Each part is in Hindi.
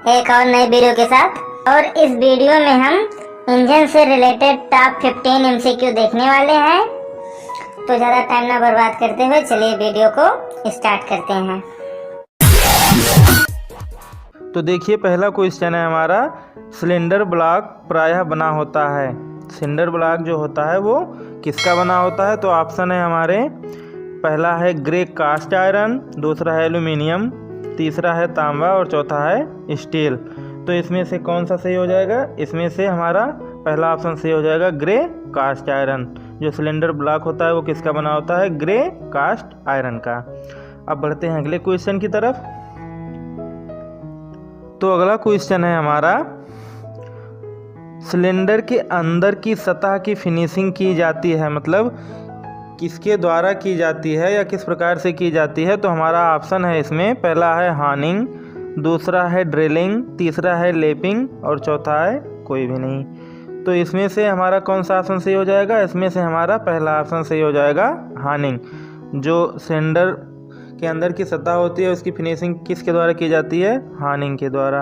एक और नई वीडियो के साथ। और इस वीडियो में हम इंजन से रिलेटेड टॉप 15 MCQ देखने वाले हैं। तो ज़्यादा टाइम ना बर्बाद करते हुए चलिए वीडियो को स्टार्ट करते हैं। तो देखिए, पहला क्वेश्चन है हमारा, सिलेंडर ब्लॉक प्रायः बना होता है। सिलेंडर ब्लॉक जो होता है वो किसका बना होता है? तो ऑप्शन है हमारे, पहला है ग्रे कास्ट आयरन, दूसरा है एल्यूमिनियम, तीसरा है तांबा और चौथा है स्टील। तो इसमें से कौन सा सही हो जाएगा? इसमें से हमारा पहला ऑप्शन सही हो जाएगा, ग्रे कास्ट आयरन। जो सिलेंडर ब्लॉक होता है वो किसका बना होता है? ग्रे कास्ट आयरन का। अब बढ़ते हैं अगले क्वेश्चन की तरफ। तो अगला क्वेश्चन है हमारा, सिलेंडर के अंदर की सतह की फिनिशिंग की जाती है, मतलब किसके द्वारा की जाती है या किस प्रकार से की जाती है? तो हमारा ऑप्शन है इसमें, पहला है हॉनिंग, दूसरा है ड्रिलिंग, तीसरा है लेपिंग और चौथा है कोई भी नहीं। तो इसमें से हमारा कौन सा ऑप्शन सही हो जाएगा? इसमें से हमारा पहला ऑप्शन सही हो जाएगा, हॉनिंग। जो सिलेंडर के अंदर की सतह होती है उसकी फिनिशिंग किसके द्वारा की जाती है? हॉनिंग के द्वारा।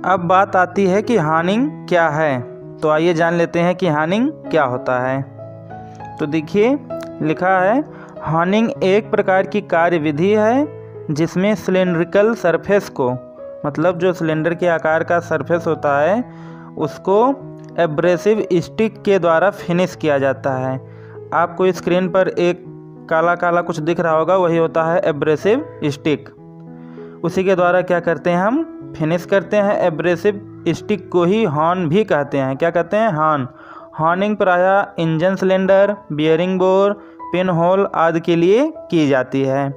अब बात आती है कि हॉनिंग क्या है। तो आइए जान लेते हैं कि हॉनिंग क्या होता है। तो देखिए, लिखा है, हॉनिंग एक प्रकार की कार्यविधि है जिसमें सिलेंड्रिकल सरफेस को, मतलब जो सिलेंडर के आकार का सरफेस होता है उसको एब्रेसिव स्टिक के द्वारा फिनिश किया जाता है। आपको स्क्रीन पर एक काला काला कुछ दिख रहा होगा, वही होता है एब्रेसिव स्टिक। उसी के द्वारा क्या करते हैं, हम फिनिश करते हैं। एब्रेसिव स्टिक को ही हॉर्न भी कहते हैं। क्या कहते हैं? हॉर्न। हॉर्निंग प्रायः engine cylinder, bearing bore, pin hole आदि के लिए की जाती है।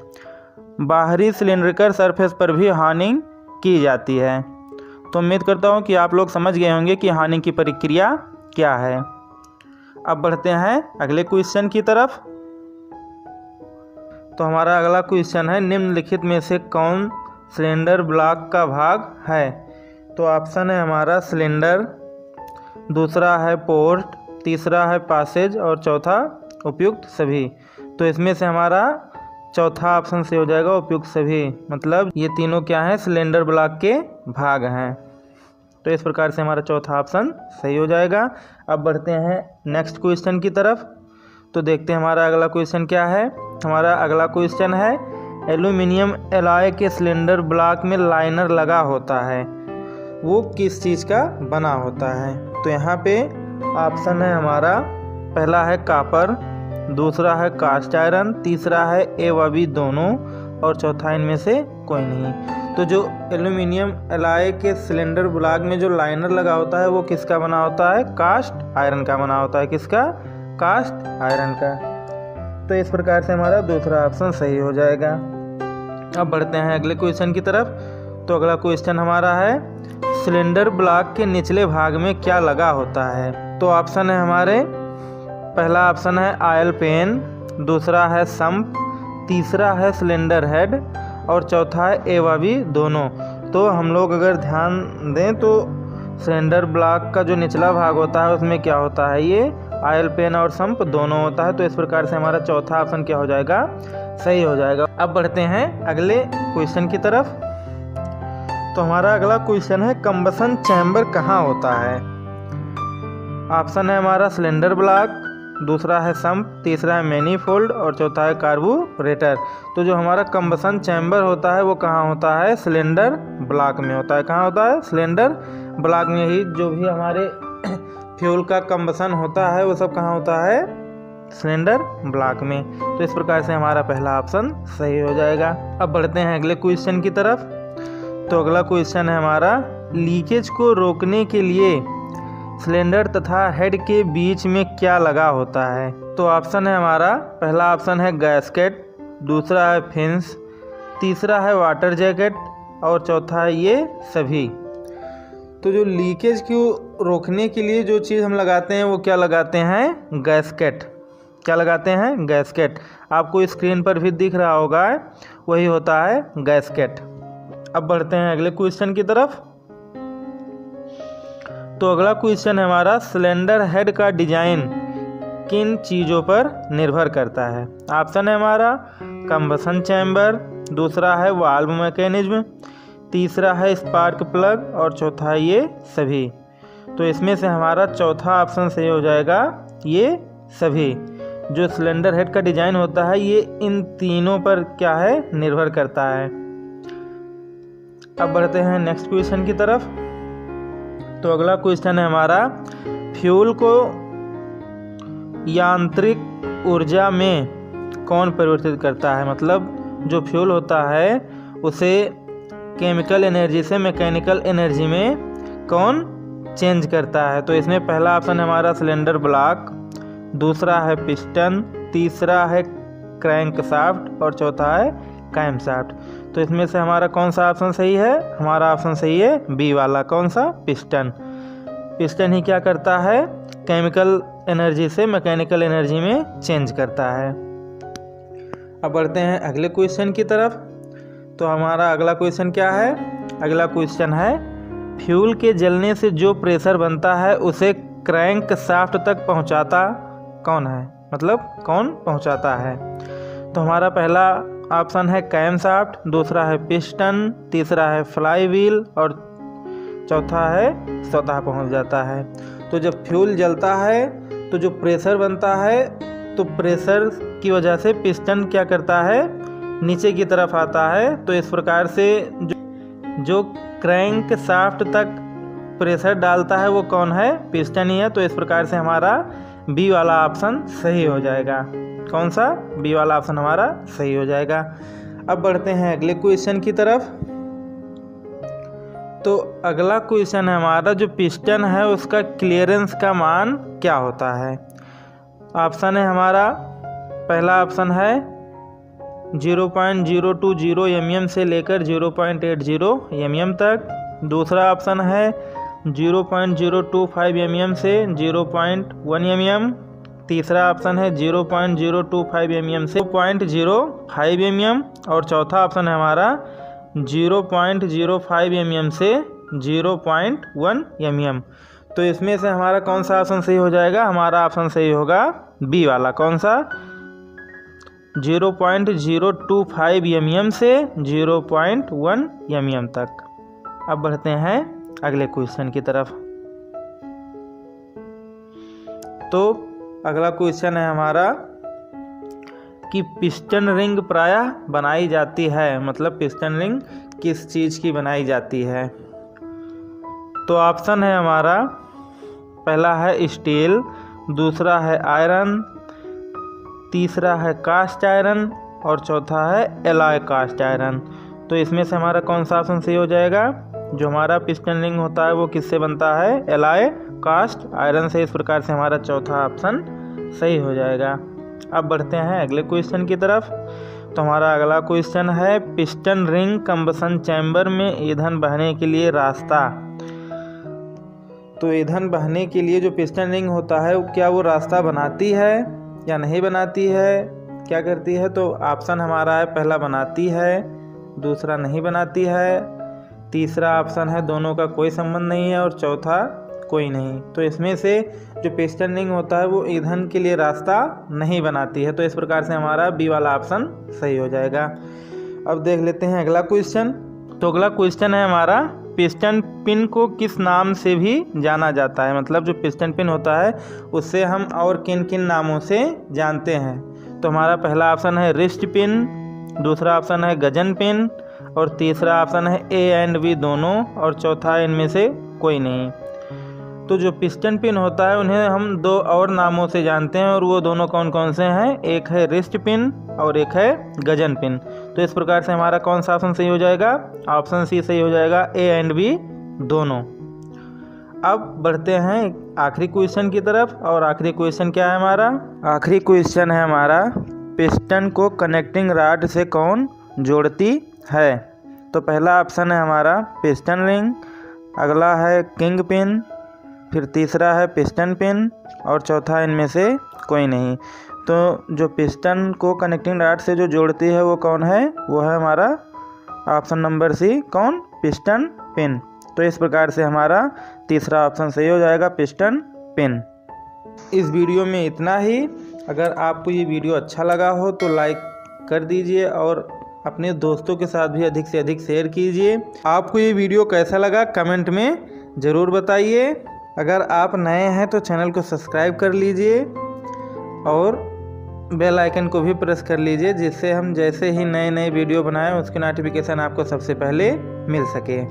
बाहरी सिलेंड्रिकल सरफेस पर भी हॉर्निंग की जाती है। तो उम्मीद करता हूँ कि आप लोग समझ गए होंगे कि हॉर्निंग की प्रक्रिया क्या है। अब बढ़ते हैं अगले क्वेश्चन की तरफ। तो हमारा अगला क्वेश्चन है, निम्नलिखित में से कौन सिलेंडर ब्लॉक का भाग है? तो ऑप्शन है हमारा सिलेंडर, दूसरा है पोर्ट, तीसरा है पासेज और चौथा उपयुक्त सभी। तो इसमें से हमारा चौथा ऑप्शन से हो जाएगा, उपयुक्त सभी। मतलब ये तीनों क्या हैं? सिलेंडर ब्लॉक के भाग हैं। तो इस प्रकार से हमारा चौथा ऑप्शन सही हो जाएगा। अब बढ़ते हैं नेक्स्ट क्वेश्चन की तरफ। तो देखते हैं हमारा अगला क्वेश्चन क्या है। हमारा अगला क्वेश्चन है, एल्यूमिनियम एलॉय के सिलेंडर ब्लॉक में लाइनर लगा होता है, वो किस चीज़ का बना होता है? तो यहाँ पे ऑप्शन है हमारा, पहला है कॉपर, दूसरा है कास्ट आयरन, तीसरा है ए व बी दोनों और चौथा इनमें से कोई नहीं। तो जो एल्यूमिनियम एलॉय के सिलेंडर ब्लॉक में जो लाइनर लगा होता है वो किसका बना होता है? कास्ट आयरन का बना होता है। किसका? कास्ट आयरन का। तो इस प्रकार से हमारा दूसरा ऑप्शन सही हो जाएगा। अब बढ़ते हैं अगले क्वेश्चन की तरफ। तो अगला क्वेश्चन हमारा है, सिलेंडर ब्लॉक के निचले भाग में क्या लगा होता है? तो ऑप्शन है हमारे, पहला ऑप्शन है ऑयल पेन, दूसरा है सम्प, तीसरा है सिलेंडर हेड और चौथा है ए व बी दोनों। तो हम लोग अगर ध्यान दें तो सिलेंडर ब्लॉक का जो निचला भाग होता है उसमें क्या होता है? ये ऑयल पेन और सम्प दोनों होता है। तो इस प्रकार से हमारा चौथा ऑप्शन क्या हो जाएगा? सही हो जाएगा। अब बढ़ते हैं अगले क्वेश्चन की तरफ। तो हमारा अगला क्वेश्चन है, कंबसन चैम्बर कहाँ होता है? ऑप्शन है हमारा सिलेंडर ब्लॉक, दूसरा है सम्प, तीसरा है मैनीफोल्ड और चौथा है कार्बोरेटर। तो जो हमारा कंबसन चैम्बर होता है वो कहाँ होता है? सिलेंडर ब्लॉक में होता है। कहाँ होता है? सिलेंडर ब्लॉक में ही। जो भी हमारे फ्यूल का कंबसन होता है वो सब कहाँ होता है? सिलेंडर ब्लॉक में। तो इस प्रकार से हमारा पहला ऑप्शन सही हो जाएगा। अब बढ़ते हैं अगले क्वेश्चन की तरफ। तो अगला क्वेश्चन है हमारा, लीकेज को रोकने के लिए सिलेंडर तथा हेड के बीच में क्या लगा होता है? तो ऑप्शन है हमारा, पहला ऑप्शन है गैस्केट, दूसरा है फिन्स, तीसरा है वाटर जैकेट और चौथा है ये सभी। तो जो लीकेज को रोकने के लिए जो चीज़ हम लगाते हैं वो क्या लगाते हैं? गैस्केट। क्या लगाते हैं? गैस्केट। आपको स्क्रीन पर भी दिख रहा होगा, वही होता है गैस्केट। अब बढ़ते हैं अगले क्वेश्चन की तरफ। तो अगला क्वेश्चन है हमारा, सिलेंडर हेड का डिजाइन किन चीज़ों पर निर्भर करता है? ऑप्शन है हमारा, कंबसन चैम्बर, दूसरा है वाल्व मैकेनिज्म, तीसरा है स्पार्क प्लग और चौथा है ये सभी। तो इसमें से हमारा चौथा ऑप्शन सही हो जाएगा ये सभी। जो सिलेंडर हेड का डिजाइन होता है ये इन तीनों पर क्या है, निर्भर करता है। अब बढ़ते हैं नेक्स्ट क्वेश्चन की तरफ। तो अगला क्वेश्चन है हमारा, फ्यूल को यांत्रिक ऊर्जा में कौन परिवर्तित करता है। मतलब जो फ्यूल होता है उसे केमिकल एनर्जी से मैकेनिकल एनर्जी में कौन चेंज करता है। तो इसमें पहला ऑप्शन है हमारा सिलेंडर ब्लॉक, दूसरा है पिस्टन, तीसरा है क्रैंकशाफ्ट और चौथा है कैमशाफ्ट। तो इसमें से हमारा कौन सा ऑप्शन सही है, हमारा ऑप्शन सही है बी वाला। कौन सा, पिस्टन। पिस्टन ही क्या करता है, केमिकल एनर्जी से मैकेनिकल एनर्जी में चेंज करता है। अब बढ़ते हैं अगले क्वेश्चन की तरफ। तो हमारा अगला क्वेश्चन क्या है, अगला क्वेश्चन है, फ्यूल के जलने से जो प्रेशर बनता है उसे क्रैंकशाफ्ट तक पहुंचाता कौन है। मतलब कौन पहुंचाता है। तो हमारा पहला ऑप्शन है कैमशाफ्ट, दूसरा है पिस्टन, तीसरा है फ्लाई व्हील और चौथा है स्वतः पहुंच जाता है। तो जब फ्यूल जलता है तो जो प्रेशर बनता है, तो प्रेशर की वजह से पिस्टन क्या करता है, नीचे की तरफ आता है। तो इस प्रकार से जो क्रैंकशाफ्ट तक प्रेशर डालता है वो कौन है, पिस्टन ही है। तो इस प्रकार से हमारा बी वाला ऑप्शन सही हो जाएगा। कौन सा, बी वाला ऑप्शन हमारा सही हो जाएगा। अब बढ़ते हैं अगले क्वेश्चन की तरफ। तो अगला क्वेश्चन है हमारा, जो पिस्टन है उसका क्लियरेंस का मान क्या होता है। ऑप्शन है हमारा, पहला ऑप्शन है 0.020 mm से लेकर 0.80 mm तक, दूसरा ऑप्शन है 0.025 mm से 0.1 mm, तीसरा ऑप्शन है 0.025 mm से 0.05 mm और चौथा ऑप्शन है हमारा 0.05 mm से 0.1 mm। तो इसमें से हमारा कौन सा ऑप्शन सही हो जाएगा, हमारा ऑप्शन सही होगा बी वाला। कौन सा, 0.025 mm से 0.1 mm तक। अब बढ़ते हैं अगले क्वेश्चन की तरफ। तो अगला क्वेश्चन है हमारा कि पिस्टन रिंग प्रायः बनाई जाती है। मतलब पिस्टन रिंग किस चीज़ की बनाई जाती है। तो ऑप्शन है हमारा, पहला है स्टील, दूसरा है आयरन, तीसरा है कास्ट आयरन और चौथा है एलॉय कास्ट आयरन। तो इसमें से हमारा कौन सा ऑप्शन सही हो जाएगा, जो हमारा पिस्टन रिंग होता है वो किससे बनता है, एलॉय कास्ट आयरन से। इस प्रकार से हमारा चौथा ऑप्शन सही हो जाएगा। अब बढ़ते हैं अगले क्वेश्चन की तरफ। तो हमारा अगला क्वेश्चन है, पिस्टन रिंग कंबसन चैम्बर में ईंधन बहने के लिए रास्ता। तो ईंधन बहने के लिए जो पिस्टन रिंग होता है क्या वो रास्ता बनाती है या नहीं बनाती है, क्या करती है। तो ऑप्शन हमारा है, पहला बनाती है, दूसरा नहीं बनाती है, तीसरा ऑप्शन है दोनों का कोई संबंध नहीं है और चौथा कोई नहीं। तो इसमें से जो पिस्टन रिंग होता है वो ईंधन के लिए रास्ता नहीं बनाती है। तो इस प्रकार से हमारा बी वाला ऑप्शन सही हो जाएगा। अब देख लेते हैं अगला क्वेश्चन। तो अगला क्वेश्चन है हमारा, पिस्टन पिन को किस नाम से भी जाना जाता है। मतलब जो पिस्टन पिन होता है उससे हम और किन किन नामों से जानते हैं। तो हमारा पहला ऑप्शन है रिस्ट पिन, दूसरा ऑप्शन है गजन पिन और तीसरा ऑप्शन है ए एंड बी दोनों और चौथा इनमें से कोई नहीं। तो जो पिस्टन पिन होता है उन्हें हम दो और नामों से जानते हैं और वो दोनों कौन कौन से हैं, एक है रिस्ट पिन और एक है गजन पिन। तो इस प्रकार से हमारा कौन सा ऑप्शन सही हो जाएगा, ऑप्शन सी सही हो जाएगा, ए एंड बी दोनों। अब बढ़ते हैं आखिरी क्वेश्चन की तरफ। और आखिरी क्वेश्चन क्या है हमारा, आखिरी क्वेश्चन है हमारा, पिस्टन को कनेक्टिंग रॉड से कौन जोड़ती है। तो पहला ऑप्शन है हमारा पिस्टन रिंग, अगला है किंग पिन, फिर तीसरा है पिस्टन पिन और चौथा इनमें से कोई नहीं। तो जो पिस्टन को कनेक्टिंग रॉड से जो जोड़ती है वो कौन है, वो है हमारा ऑप्शन नंबर सी, कौन, पिस्टन पिन। तो इस प्रकार से हमारा तीसरा ऑप्शन सही हो जाएगा, पिस्टन पिन। इस वीडियो में इतना ही। अगर आपको ये वीडियो अच्छा लगा हो तो लाइक कर दीजिए और अपने दोस्तों के साथ भी अधिक से अधिक शेयर कीजिए। आपको ये वीडियो कैसा लगा कमेंट में ज़रूर बताइए। अगर आप नए हैं तो चैनल को सब्सक्राइब कर लीजिए और बेल आइकन को भी प्रेस कर लीजिए, जिससे हम जैसे ही नए वीडियो बनाएं उसकी नोटिफिकेशन आपको सबसे पहले मिल सके।